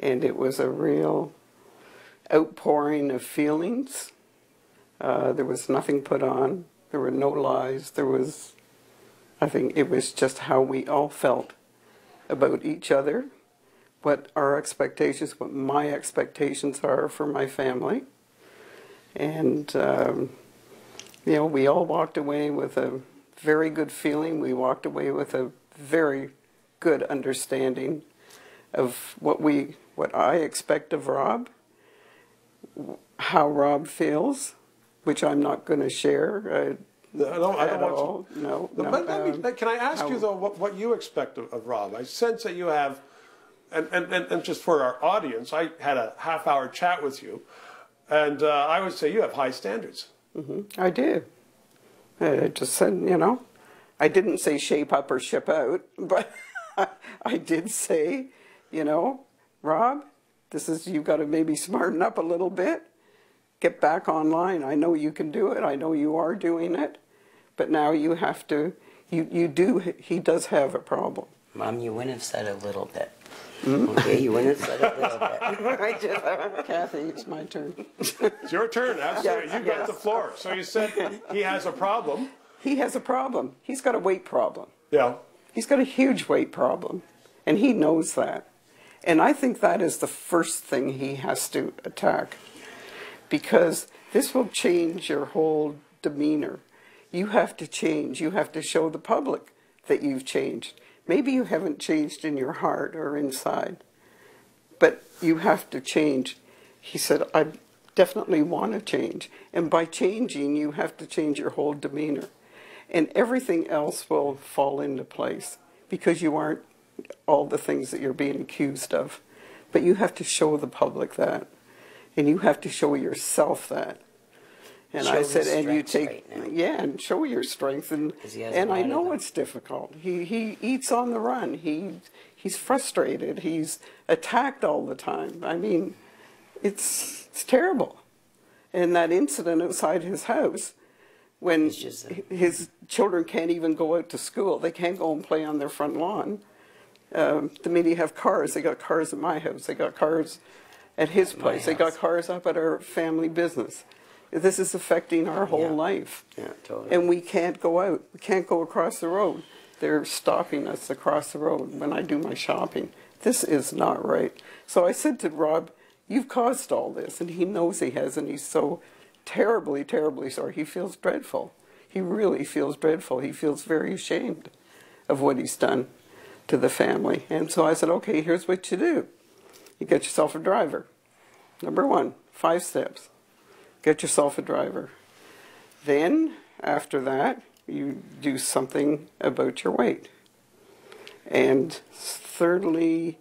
And it was a real outpouring of feelings. There was nothing put on. There were no lies. I think it was just how we all felt about each other, what our expectations, what my expectations are for my family. And, you know, we all walked away with a very good feeling. We walked away with a very good understanding of what I expect of Rob, how Rob feels, which I'm not going to share. I don't want to. No. Can I ask you, though, what you expect of Rob? I sense that you have, and just for our audience, I had a half-hour chat with you, and I would say you have high standards. I do. I just said, you know, I didn't say shape up or ship out, but I did say, you know, Rob, you've got to maybe smarten up a little bit. Get back online. I know you can do it. I know you are doing it. But now you have to, he does have a problem. Mom, you wouldn't have said a little bit. Okay, you wouldn't have said a little bit. Kathy, it's my turn. It's your turn. Absolutely. You got the floor. So you said he has a problem. He has a problem. He's got a weight problem. Yeah. He's got a huge weight problem. And he knows that. And I think that is the first thing he has to attack. Because this will change your whole demeanor. You have to change. You have to show the public that you've changed. Maybe you haven't changed in your heart or inside, but you have to change. He said, I definitely want to change. And by changing, you have to change your whole demeanor. And everything else will fall into place because you aren't all the things that you're being accused of. But you have to show the public that. And you have to show yourself that. And I said, and you take, and show your strength. And I know it's difficult. He eats on the run. He's frustrated. He's attacked all the time. I mean, it's terrible. And that incident outside his house, when his children can't even go out to school, they can't go and play on their front lawn. The minute you have cars, they got cars at my house. They got cars at his place. They got cars up at our family business. This is affecting our whole life. Yeah, totally. And we can't go out. We can't go across the road. They're stopping us across the road when I do my shopping. This is not right. So I said to Rob, you've caused all this. And he knows he has, and he's so terribly, terribly sorry. He feels dreadful. He really feels dreadful. He feels very ashamed of what he's done to the family. And so I said, okay, here's what you do. You get yourself a driver. Number 1, 5 steps. Get yourself a driver. Then, after that, you do something about your weight. And thirdly,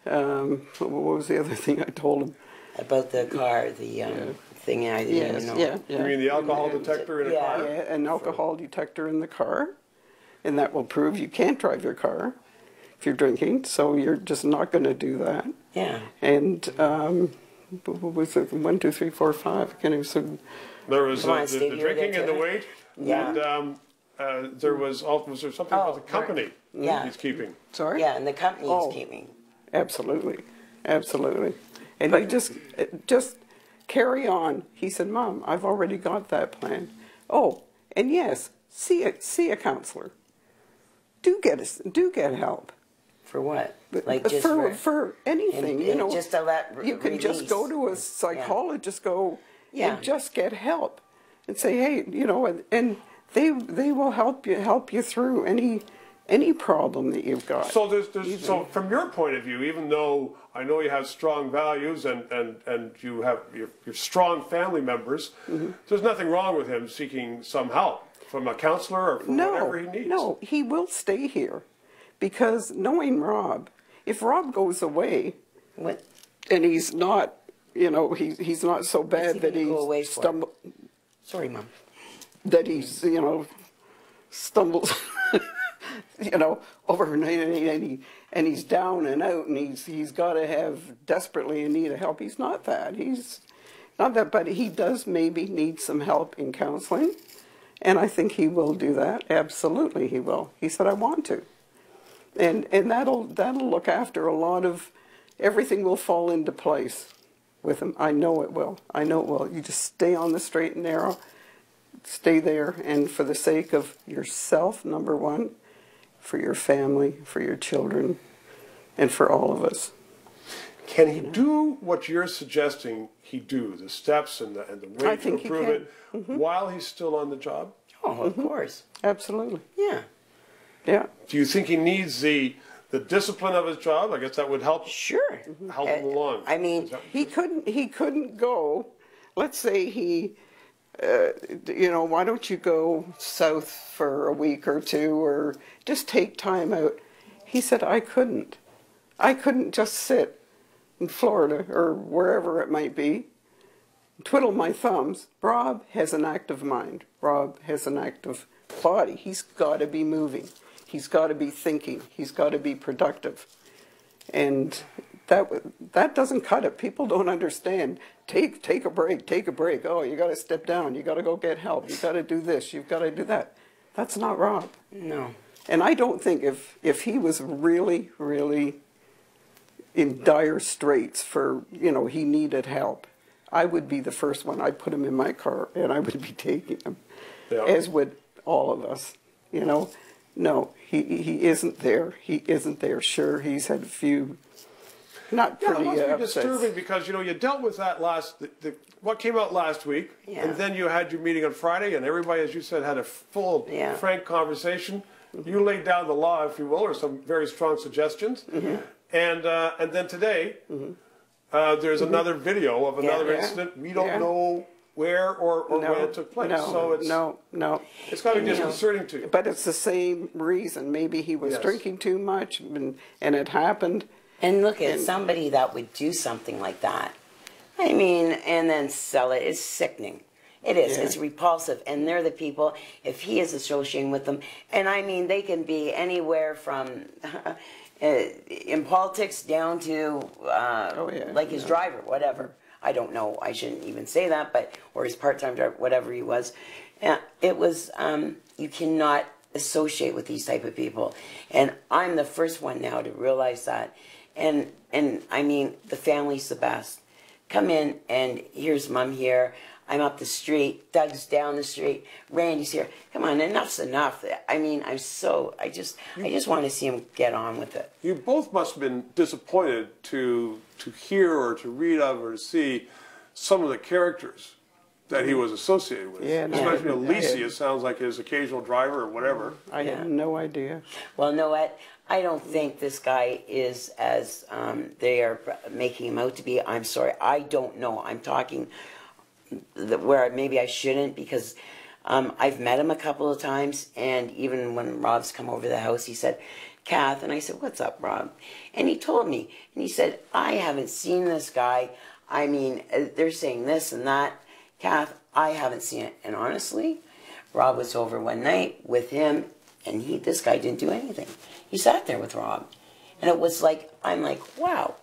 what was the other thing I told him? About the car, the thing I didn't even know. Yeah. You mean the alcohol detector in a car? Yeah, an alcohol detector in the car. And that will prove you can't drive your car if you're drinking. So you're just not going to do that. Yeah. And what was it? 1, 2, 3, 4, 5. I can't even say. There was the drinking and the weight. Yeah. And there was there something about the company he's keeping? Sorry? Yeah, and the company he's keeping. Absolutely. Absolutely. And he just carry on. He said, Mom, I've already got that plan. Oh, and yes, see a counselor. Do get help. For what? Like just for anything, you know. Just to let you can just go to a psychologist, and just get help, and say, hey, you know, and they will help you through any problem that you've got. So so from your point of view, even though I know you have strong values and you have your strong family members, there's nothing wrong with him seeking some help from a counselor or from whatever he needs. No, he will stay here. Because knowing Rob, if Rob goes away, and he's not, you know, he's not so bad that he stumbles. Sorry, Mom. That he's, you know, stumbles, you know, over and he's down and out, and he's got to have desperately in need of help. He's not that. He's not that, but he does maybe need some help in counseling, and I think he will do that. Absolutely, he will. He said, I want to. And that'll look after a lot of everything will fall into place with him. I know it will. I know it will. You just stay on the straight and narrow, stay there, and for the sake of yourself, number one, for your family, for your children, and for all of us. Can he do what you're suggesting he do, the steps and the way to improve it, while he's still on the job? Oh, of course. Absolutely. Yeah. Yeah. Do you think he needs the discipline of his job? I guess that would help. Sure. Help him along. I mean, He couldn't go, let's say he, you know, why don't you go south for a week or two or just take time out? He said, I couldn't. I couldn't just sit in Florida or wherever it might be, twiddle my thumbs. Rob has an active mind. Rob has an active body. He's got to be moving. He's got to be thinking. He's got to be productive. And that doesn't cut it. People don't understand. Take a break. Take a break. Oh, you got to step down. You got to go get help. You got to do this. You've got to do that. That's not Rob. no. And I don't think if he was really, really in dire straits for, you know, he needed help, I would be the first one. I'd put him in my car and I would be taking him, as would all of us, you know. No, he isn't there. He isn't there. Sure, he's had a few not pretty it must be upsets. disturbing because, you know, you dealt with that what came out last week, and then you had your meeting on Friday, and everybody, as you said, had a full, frank conversation. You laid down the law, if you will, or some very strong suggestions. And then today, there's another video of another incident. We don't know where or when it took place. So it's it's got to be disconcerting to you. But it's the same reason. Maybe he was drinking too much, and it happened. And look at somebody that would do something like that. I mean, and then sell it. It's sickening. It is. It's repulsive. And they're the people, if he is associating with them, and I mean, they can be anywhere from in politics down to like his driver, whatever. I don't know. I shouldn't even say that, but or his part-time driver, whatever he was. It was. You cannot associate with these type of people, and I'm the first one now to realize that. And I mean, the family's the best. Come in, and here's Mom here. I'm up the street. Doug's down the street. Randy's here. Come on, enough's enough. I mean, I just want to see him get on with it. You both must have been disappointed to hear or to read of or to see some of the characters that he was associated with. Especially Alicia, it sounds like his occasional driver or whatever. I had no idea. Well, know what? I don't think this guy is as they are making him out to be. I'm sorry. I don't know. I'm talking where maybe I shouldn't, because I've met him a couple of times, and even when Rob's come over to the house, he said, Kath, and I said, what's up, Rob? And he told me, and he said, I haven't seen this guy. I mean, they're saying this and that. Kath, I haven't seen it. And honestly, Rob was over one night with him, and this guy didn't do anything. He sat there with Rob. And it was like, I'm like, wow,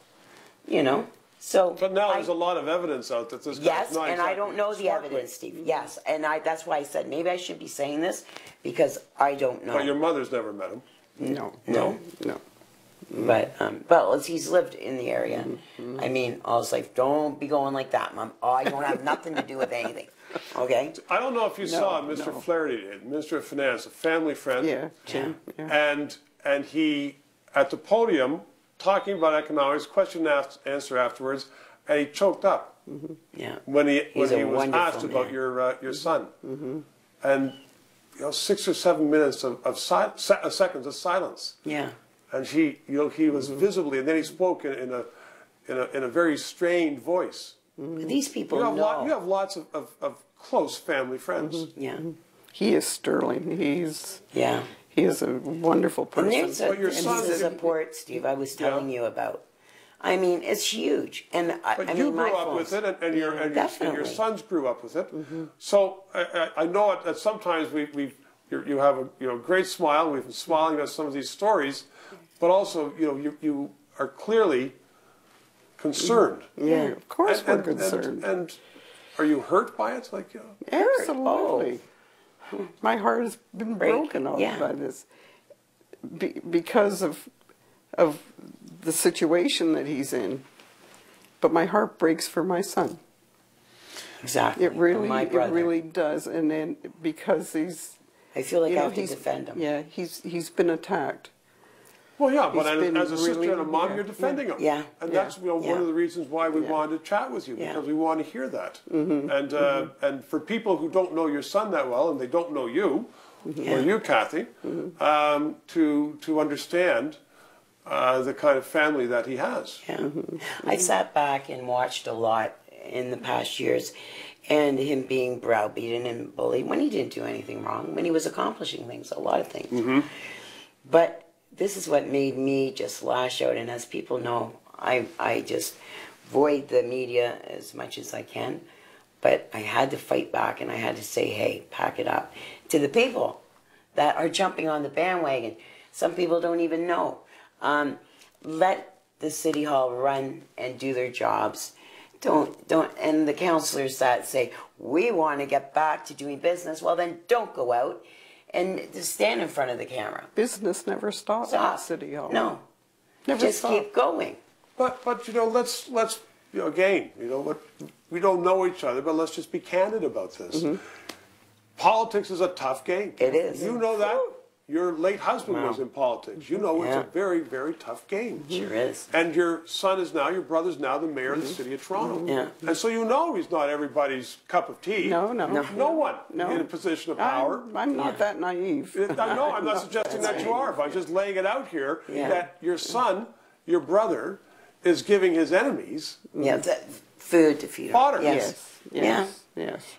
you know. So, but now there's a lot of evidence out that this guy's not and I don't know the evidence, Steve. Yes, and that's why I said maybe I should be saying this, because I don't know. But your mother's never met him. No. But he's lived in the area. I mean, I was like, don't be going like that, Mom. Oh, I don't have nothing to do with anything. Okay? I don't know if you saw Mr. Flaherty, Minister of Finance, a family friend. Jim. And he, at the podium, talking about economics, question and answer afterwards, and he choked up. When he was asked about your son. And 6 or 7 minutes of seconds of silence. And he was visibly, and then he spoke in a very strained voice. These people you have lots of close family friends. He is sterling. He is a wonderful person. And there's the support, Steve, I was telling you about. I mean, it's huge. And but you grew up with it, and your sons grew up with it. So I know that sometimes you have a great smile. We've been smiling at some of these stories, but also you are clearly concerned. Of course we're concerned. And are you hurt by it? Absolutely. My heart has been broken by this, because of the situation that he's in, but my heart breaks for my son. Exactly. It really, my it brother. really does, and then because he's, I feel like you I know, have to defend him. Yeah, he's been attacked. Well, yeah, but He's been as a sister really- and a mom, yeah, you're defending him. Yeah. And Yeah. that's one Yeah. of the reasons why we Yeah. wanted to chat with you, Yeah. because we want to hear that. Mm-hmm. And and for people who don't know your son that well, and they don't know you, Yeah. or you, Kathy, Mm-hmm. to understand the kind of family that he has. Yeah. Mm-hmm. I sat back and watched a lot in the past years, and him being browbeaten and bullied when he didn't do anything wrong, when he was accomplishing things, a lot of things. Mm-hmm. But this is what made me just lash out, and as people know, I just void the media as much as I can, but I had to fight back, and I had to say, hey, pack it up. To the people that are jumping on the bandwagon, some people don't even know. Let the city hall run and do their jobs. Don't, and the councillors that say, we want to get back to doing business, well then don't go out and just stand in front of the camera. Business never stops at City Hall. No. Never Just stop. keep going. But you know, let's you know, again, you know, what, we don't know each other, but let's just be candid about this. Mm-hmm. Politics is a tough game. It is. You know that. Your late husband was in politics. You know it's Yeah. a very, very tough game. Sure is. And your son is now, your brother's now the mayor of the city of Toronto. Yeah. And so you know he's not everybody's cup of tea. No. No one No. in a position of power. I'm not that naive. No, I'm not suggesting that you are. But I'm just laying it out here that your son, your brother, is giving his enemies Yeah, that food to feed 'em. fodder. Yes. Yes.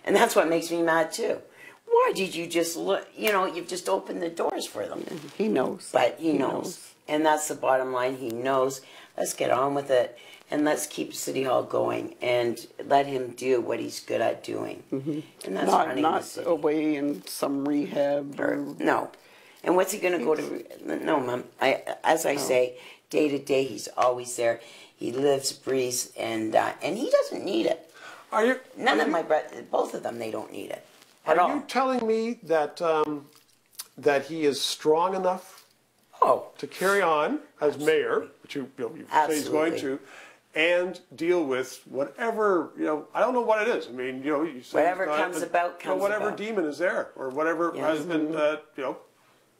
And that's what makes me mad too. Why did you just look, you know, you've just opened the doors for them. He knows. But he knows. And that's the bottom line. He knows. Let's get on with it. And let's keep City Hall going and let him do what he's good at doing. And that's running the Not city. away in some rehab. No. And what's he going to go to? No, Mom. As I say, day to day, he's always there. He lives, breathes, and he doesn't need it. Are you? None of my brothers, both of them, they don't need it at Are all. you telling me that that he is strong enough to carry on as mayor, which you say he's going to, and deal with whatever, you know, I don't know what it is. I mean, you know, you say Whatever comes about, you know, whatever about. demon is there, or whatever has been, you know,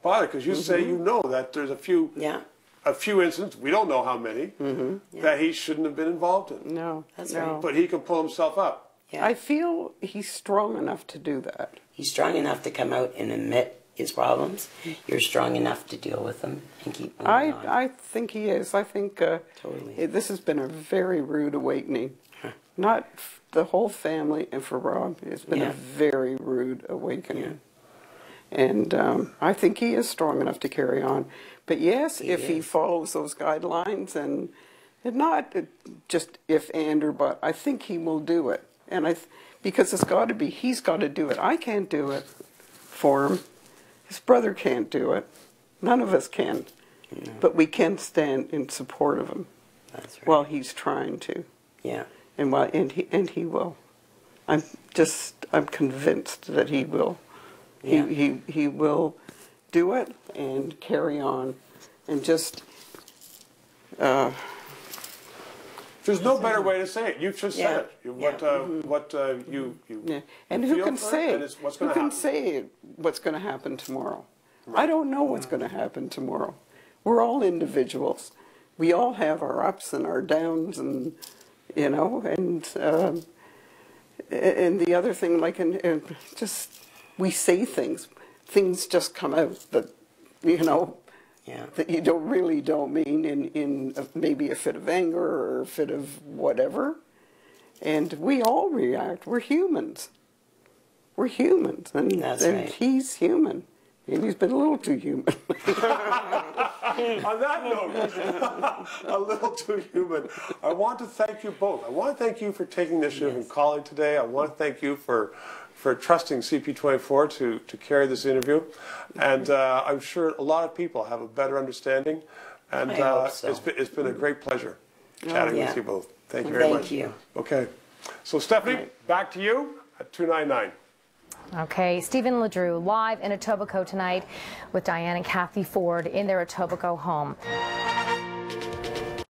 bothered. Because you say you know that there's a few incidents, we don't know how many, that he shouldn't have been involved in. No. That's no. right. But he can pull himself up. Yeah. I feel he's strong enough to do that. He's strong enough to come out and admit his problems. You're strong enough to deal with them and keep moving on. I think he is. I think Totally. this has been a very rude awakening. Not the whole family, and for Rob, it's been a very rude awakening. And I think he is strong enough to carry on. But yes, if he follows those guidelines and not just if and or but, I think he will do it. And because it's got to be, he's got to do it. I can't do it for him. His brother can't do it. None of us can. No. But we can stand in support of him. That's right. While he's trying to. Yeah. And he will. I'm convinced that he will. Yeah. He will do it and carry on and just There's no better way to say it. You just said it. You And you who feel can for it, say and it's what's who gonna can happen. say what's going to happen tomorrow? I don't know what's going to happen tomorrow. We're all individuals. We all have our ups and our downs, and you know, and the other thing, like, and just we say things just come out that, you know, that you don't mean in maybe a fit of anger or a fit of whatever. And we all react. We're humans. We're humans. And, That's and right. he's human. Maybe he's been a little too human. On that note, a little too human. I want to thank you both. I want to thank you for taking the initiative and calling today. I want to thank you for trusting CP24 to carry this interview. And I'm sure a lot of people have a better understanding. And I hope so. it's been a great pleasure chatting with you both. Thank you very much. Thank you. Okay. So Stephanie, back to you at 299. Okay, Stephen LeDrew live in Etobicoke tonight with Diane and Kathy Ford in their Etobicoke home.